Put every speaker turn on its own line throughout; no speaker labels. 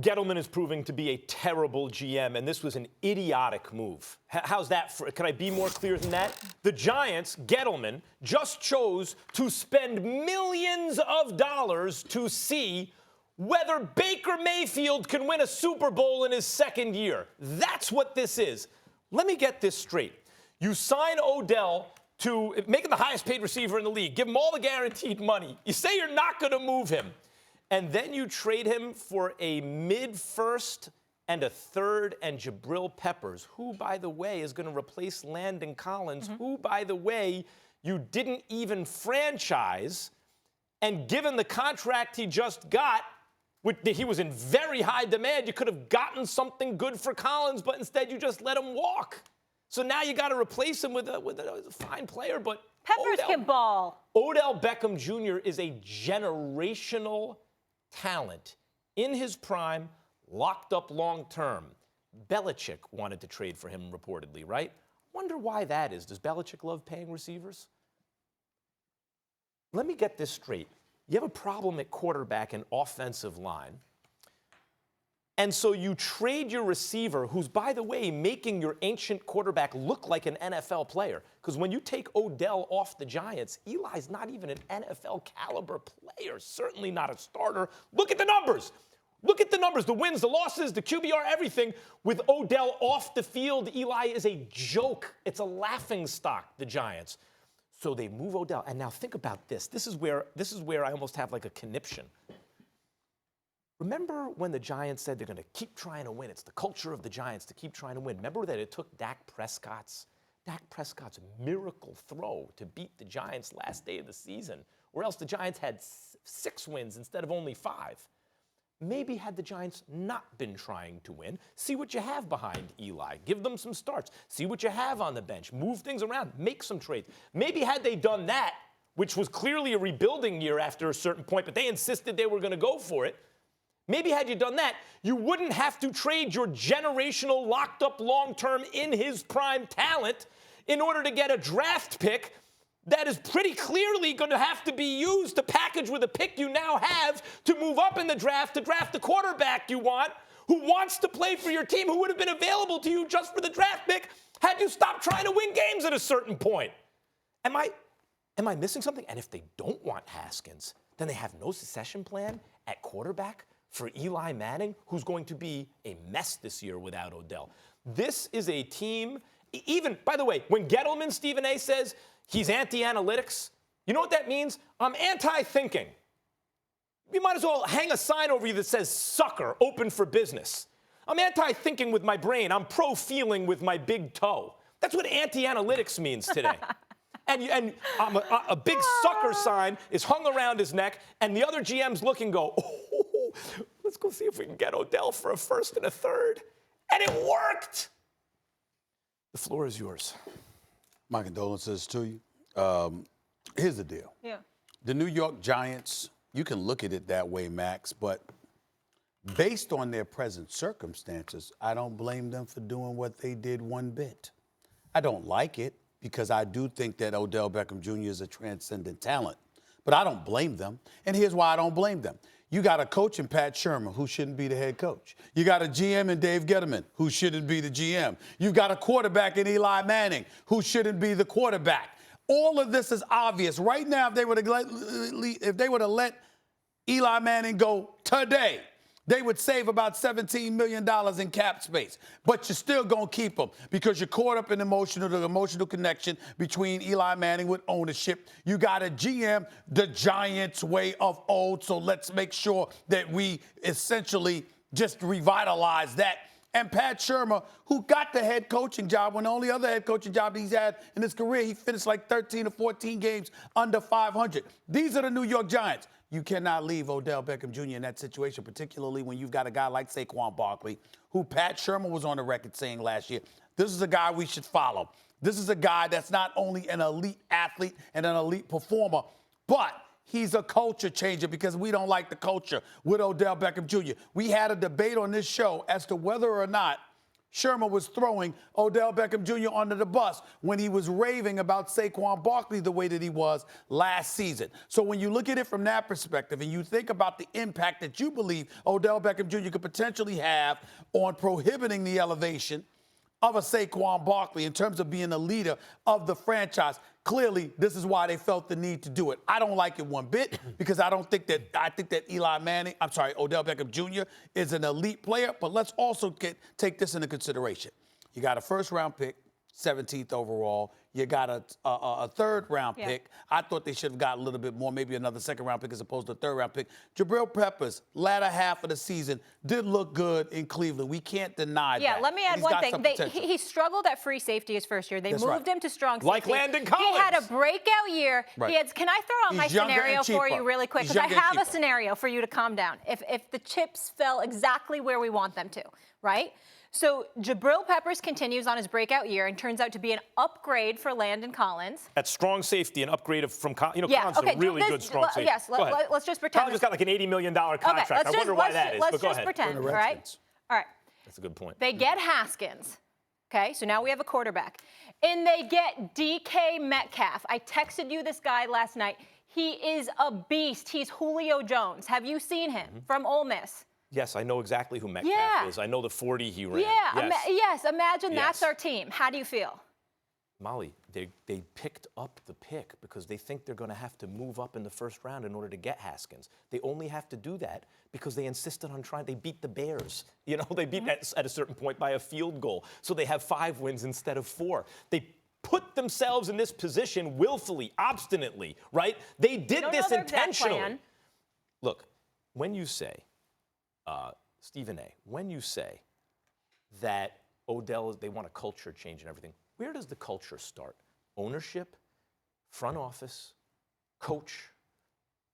Gettleman is proving to be a terrible GM, and this was an idiotic move. How's that? Can I be more clear than that? The Giants, Gettleman, just chose to spend millions of dollars to see whether Baker Mayfield can win a Super Bowl in his second year. That's what this is. Let me get this straight. You sign Odell to make him the highest paid receiver in the league, give him all the guaranteed money. You say you're not going to move him. And then you trade him for a mid-first and a third and Jabril Peppers, who, by the way, is going to replace Landon Collins, who, by the way, you didn't even franchise. And given the contract he just got, he was in very high demand. You could have gotten something good for Collins, but instead you just let him walk. So now you got to replace him with a fine player. But
Peppers can ball.
Odell Beckham Jr. is a generational talent in his prime, locked up long term. Belichick wanted to trade for him reportedly, right? Wonder why that is. Does Belichick love paying receivers? Let me get this straight. You have a problem at quarterback and offensive line. And so you trade your receiver, who's, by the way, making your ancient quarterback look like an NFL player. Because when you take Odell off the Giants, Eli's not even an NFL caliber player, certainly not a starter. Look at the numbers. Look at the numbers, the wins, the losses, the QBR, everything. With Odell off the field, Eli is a joke. It's a laughingstock, the Giants. So they move Odell. And now think about this. This is where I almost have like a conniption. Remember when the Giants said they're going to keep trying to win? It's the culture of the Giants to keep trying to win. Remember that it took Dak Prescott's miracle throw to beat the Giants last day of the season, or else the Giants had 6 wins instead of only 5. Maybe had the Giants not been trying to win, see what you have behind Eli. Give them some starts. See what you have on the bench. Move things around. Make some trades. Maybe had they done that, which was clearly a rebuilding year after a certain point, but they insisted they were going to go for it. Maybe had you done that, you wouldn't have to trade your generational, locked-up, long-term, in his prime talent in order to get a draft pick that is pretty clearly going to have to be used to package with a pick you now have to move up in the draft, to draft the quarterback you want, who wants to play for your team, who would have been available to you just for the draft pick had you stopped trying to win games at a certain point. Am I missing something? And if they don't want Haskins, then they have no succession plan at quarterback for Eli Manning, who's going to be a mess this year without Odell. This is a team, even, by the way, when Gettleman, Stephen A., says he's anti-analytics, you know what that means? I'm anti-thinking. You might as well hang a sign over you that says sucker, open for business. I'm anti-thinking with my brain. I'm pro-feeling with my big toe. That's what anti-analytics means today. And a big sucker sign is hung around his neck, and the other GMs look and go, oh, let's go see if we can get Odell for a first and a third. And it worked. The floor is yours.
My condolences to you. Here's the deal.
Yeah.
The New York Giants, you can look at it that way, Max, but based on their present circumstances, I don't blame them for doing what they did one bit. I don't like it because I do think that Odell Beckham Jr. is a transcendent talent, but I don't blame them. And here's why I don't blame them. You got a coach in Pat Shermer who shouldn't be the head coach. You got a GM in Dave Gettleman who shouldn't be the GM. You've got a quarterback in Eli Manning who shouldn't be the quarterback. All of this is obvious. Right now, if they would have let Eli Manning go today, they would save about $17 million in cap space. But you're still going to keep them because you're caught up in the emotional connection between Eli Manning with ownership. You got a GM, the Giants way of old, so let's make sure that we essentially just revitalize that. And Pat Shermer, who got the head coaching job when the only other head coaching job he's had in his career, he finished like 13 or 14 games under 500. These are the New York Giants. You cannot leave Odell Beckham Jr. in that situation, particularly when you've got a guy like Saquon Barkley, who Pat Shermer was on the record saying last year, this is a guy we should follow. This is a guy that's not only an elite athlete and an elite performer, but he's a culture changer because we don't like the culture with Odell Beckham Jr. We had a debate on this show as to whether or not Sherman was throwing Odell Beckham Jr. under the bus when he was raving about Saquon Barkley the way that he was last season. So when you look at it from that perspective and you think about the impact that you believe Odell Beckham Jr. could potentially have on prohibiting the elevation of a Saquon Barkley in terms of being a leader of the franchise, clearly this is why they felt the need to do it. I don't like it one bit because I think that Odell Beckham Jr. is an elite player, but let's also take this into consideration. You got a first-round pick, 17th overall. You got a third-round pick. I thought they should have got a little bit more, maybe another second-round pick as opposed to a third-round pick. Jabril Peppers, latter half of the season, did look good in Cleveland. We can't deny that.
Yeah, let me add one thing. He struggled at free safety his first year. They moved him to strong safety.
Like Landon Collins.
He had a breakout year.
Right.
Can I throw out my scenario for you really quick? Because I have a scenario for you to calm down. If the chips fell exactly where we want them to, right? So Jabril Peppers continues on his breakout year and turns out to be an upgrade for Landon Collins.
At strong safety, an upgrade from Collins is a really good strong safety.
Yes, let's just pretend.
Collins got like an $80 million contract. I wonder why that is.
Let's just pretend, all right? All right.
That's a good point.
They get Haskins. Okay, so now we have a quarterback. And they get DK Metcalf. I texted you this guy last night. He is a beast. He's Julio Jones. Have you seen him from Ole Miss?
Yes, I know exactly who Metcalf is. I know the 40 he ran.
Yeah, yes. Imagine that's our team. How do you feel?
Molly, they picked up the pick because they think they're going to have to move up in the first round in order to get Haskins. They only have to do that because they insisted on trying. They beat the Bears. You know, they beat at a certain point by a field goal. So they have 5 wins instead of 4. They put themselves in this position willfully, obstinately, right? They did this intentionally. Look, when you say, Stephen A., when you say that Odell, they want a culture change and everything, where does the culture start? Ownership, front office, coach,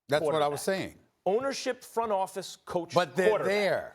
That's what I was saying.
Ownership, front office, coach,
but they're
quarterback.
there.